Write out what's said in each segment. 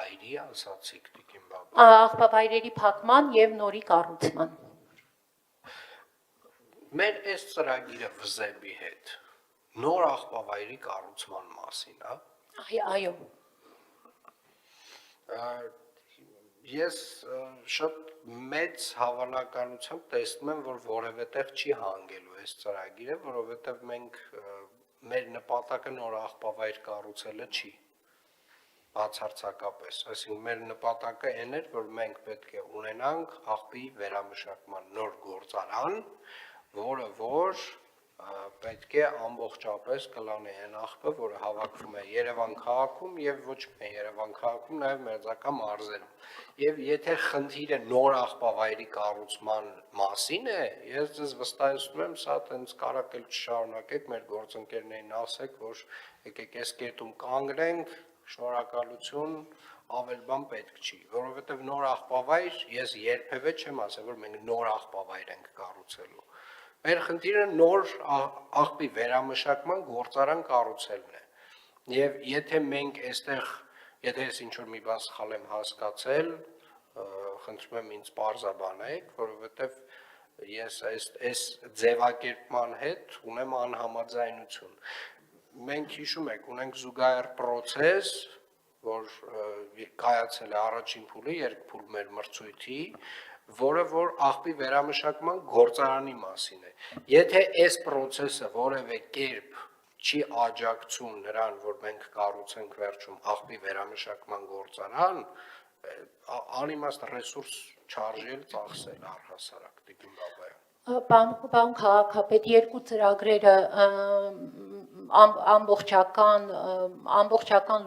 աղբավայրի ասացիք Տիկին Բաբա։ Աղբավայրերի փակման եւ նորի կառուցման։ Մեր այս ծրագիրը վզեպի հետ նոր աղբավայրի կառուցման մասին, Այո։ Ես շատ մեծ հավանականությամբ տեսնում եմ, որ որևէ տեղ չի հանգելու այս ծրագիրը, որովհետև մեր նպատակը նոր աղբավայր կառուցելը չի, բացարձակապես, այսինքն մեր նպատակը այն էր, որ մենք պետք է ունենանք աղբի վերամշակման նոր գործարան, որը որ պետք է ամբողջապես կլանի այն աղբը, որը հավաքվում է Երևան քաղաքում եւ ոչ միայն Երևան քաղաքում, նաեւ մերձակա մարզերում։ Եվ եթե խնդիրը նոր աղբավայրի կառուցման մասին է, ես ձեզ վստահեցնում եմ, սա տենց կարակել չշարունակեք, մեր գործընկերներին ասեք, որ եկեք այս կետում կանգնենք, շնորհակալություն, ավել բան պետք չի, որովհետեւ նոր աղբավայր ես երբևէ չեմ ասել, որ մենք նոր աղբավայր ենք կառուցելու։ Մեր խնդիրը նոր աղբի վերամշակման գործարան կառուցելն է։ Եվ եթե մենք այստեղ, եթե ես ինչ-որ մի բան սխալ եմ հասկացել, խնդրում եմ ինձ պարզաբանեք, որովհետև ես այս ձևակերպման հետ ունեմ անհամաձայնություն։ Մենք հիշում եք, ունենք զուգահեռ պրոցես, որ կայացել է առաջին փուլը, երկփուլ մեր մրցույթի, որը որ աղբի վերամշակման գործարանի մասին է։ Եթե այս պրոցեսը որևէ կերպ չի աջակցում նրան, որ մենք կառուցենք վերջում աղբի վերամշակման գործարան, անիմաստ ռեսուրս չարժի էլ ծախսել առհասարակ Տիկին Բաբայան։ Պարոն քաղաքապետ, երկու ծրագրերը ամբողջական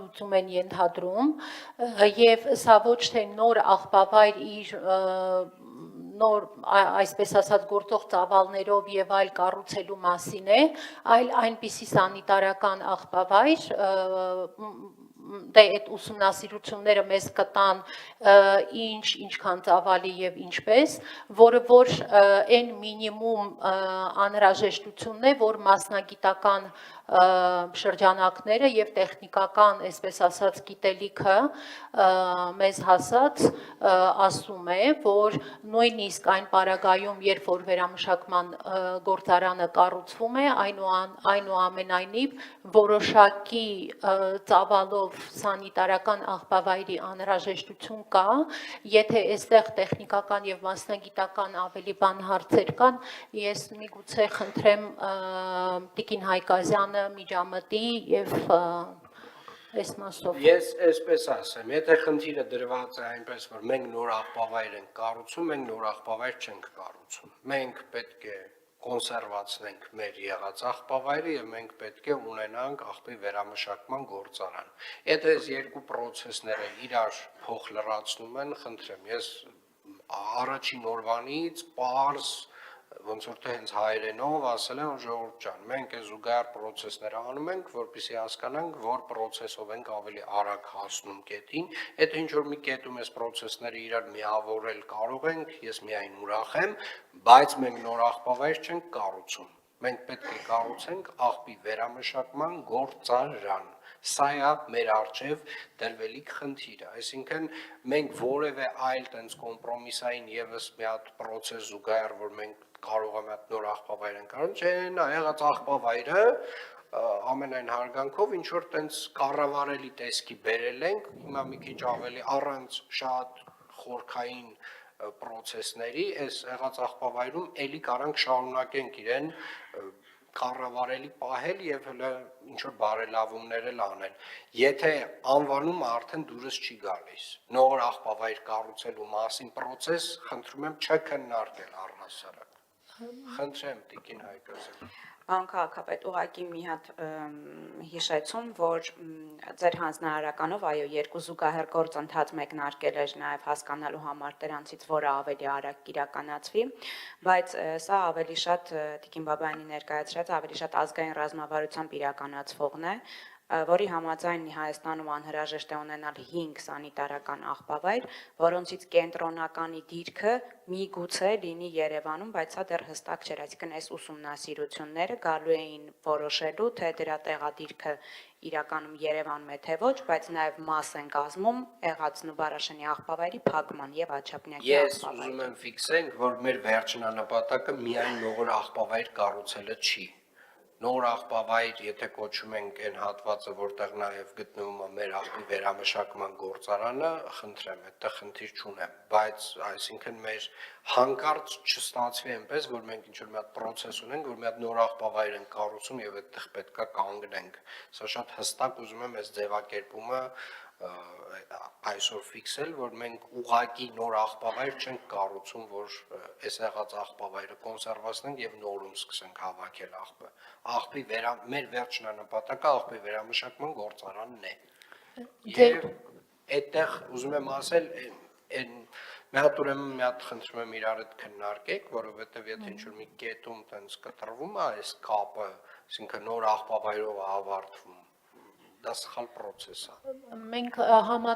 լուծում են ենթադրում եւ սա ոչ թե նոր աղբավայր իր նոր այսպես ասած գործող ծավալներով եւ այլ կառուցելու մասին է, այլ այնպիսի սանիտարական աղբավայր, դե այդ ուսումնասիրությունները մեզ կտան ինչքան ծավալի եւ ինչպես, որը որ այն մինիմում անհրաժեշտությունն է, որ մասնագիտական շրջանակները եւ տեխնիկական, այսպես ասած, գիտելիքը մեզ հասած ասում է, որ նույնիսկ այն պարագայում, երբ որ վերամշակման գործարանը կառուցվում է, այնուամենայնիվ որոշակի ծավալով սանիտարական աղբավայրի անհրաժեշտություն կա, եթե այստեղ տեխնիկական եւ մասնագիտական ավելի բան հարցեր կան, ես միգուցե խնդրեմ Տիկին Հայկազյանը միջամտի եւ այս մասով։ Ես այսպես ասեմ, եթե խնդիրը դրված է այնպես, որ մենք նոր աղբավայր ենք կառուցում, մենք նոր աղբավայր չենք կառուցում։ Մենք պետք է կոնսերվացնենք մեր եղած աղբավայրը եւ մենք պետք է ունենանք աղբի վերամշակման գործարան։ Եթե այս երկու process-ները իրար փոխ լրացնում են, խնդրեմ, ես առաջին օրվանից պարզ ոնց որ թե հենց հայերենով ասել եմ, որ ժողովուրդ ջան, մենք այս զուգահեռ process-ները անում ենք, որպեսզի հասկանանք, որ process-ով ենք ավելի արագ հասնում կետին։ Եթե ինչ-որ մի կետում այս process-ները իրար միավորել կարող ենք, ես միայն ուրախ եմ, բայց մենք նոր աղբավայր չենք կառուցում։ Մենք պետք է կառուցենք աղբի վերամշակման գործարան։ Սա է մեր առջև դրվելիք խնդիրը, այսինքն մենք որևէ այլ տենց կոմպրոմիսային եւս մի հատ process զուգահեռ, որ մենք կարող եմ այդ նոր աղբավայր են կարող, չէ, նա եղած աղբավայրը ամենայն հարգանքով ինչ որ տենց կառավարելի տեսքի բերել ենք, հիմա մի քիչ ավելի առանց շատ խորքային process-ների, այս եղած աղբավայրում էլի կարանք շարունակենք իրեն կառավարելի պահել եւ հələ ինչ որ բարելավումներ էլ անել։ Եթե անվանումը արդեն դուրս չի գալիս, նոր աղբավայր կառուցելու մասին process, խնդրում եմ չքննարկել առհասարակ։ Խնդրեմ Տիկին Հայկազյան։ Պարոն քաղաքապետ, ուղղակի մի հատ հիշեցում, որ ձեր հանձնարարականով այո երկու զուգահեռ գործընթաց մեկնարկել էր նաև հասկանալու համար դրանցից որը ավելի արագ իրականացվի, բայց սա ավելի շատ Տիկին Բաբայանի ներկայացրած ավելի շատ ազգային ռազմավարությամբ իրականացվողն է, որի համաձայն Հայաստանում անհրաժեշտ է ունենալ 5 սանիտարական աղբավայր, որոնցից կենտրոնականի դիրքը միգուցե լինի Երևանում, բայց սա դեռ հստակ չէր, այսինքն այս ուսումնասիրությունները գալու էին որոշելու, թե դրա տեղադիրքը իրականում Երևանում է թե ոչ, բայց նաև մաս են կազմում Եղածն ու Բարաշենի աղբավայրի փակման եւ Աչափնյակի Ես աղբավայրի։ ուզում եմ ֆիքսենք, որ մեր վերջնանպատակը միայն նոր աղբավայր կառուցելը չի։ Նոր աղբավայր, եթե կոչում ենք այն հատվածը, որտեղ նաև գտնվում է մեր աղբի վերամշակման գործարանը, խնդրեմ, այդտեղ խնդիր չունեմ, բայց այսինքն մեր հանկարծ չստացվի այնպես, որ մենք ինչ-որ մի հատ process ունենք, որ մի հատ նոր աղբավայր ենք կառուցում եւ այդտեղ պետքա կանգնենք։ Սա շատ հստակ ուզում եմ այս ձևակերպումը այսօր ֆիքսել, որ մենք ուղակի նոր աղբավայր չենք կառուցում, որ այս եղած աղբավայրը կոնսերվացնենք եւ նորում սկսենք հավաքել աղբը։ Աղբի մեր վերջնանպատակը աղբի վերամշակման գործարանն է։ Եվ այդտեղ ուզում եմ ասել, այն մի հատ ուրեմն մի հատ խնդրում եմ իրար հետ քննարկեք, որովհետեւ եթե ինչ-որ մի կետում տենց կտրվում է այս կապը, այսինքն նոր աղբավայրով է ավարտվում, դա սխալ process է։ Մենք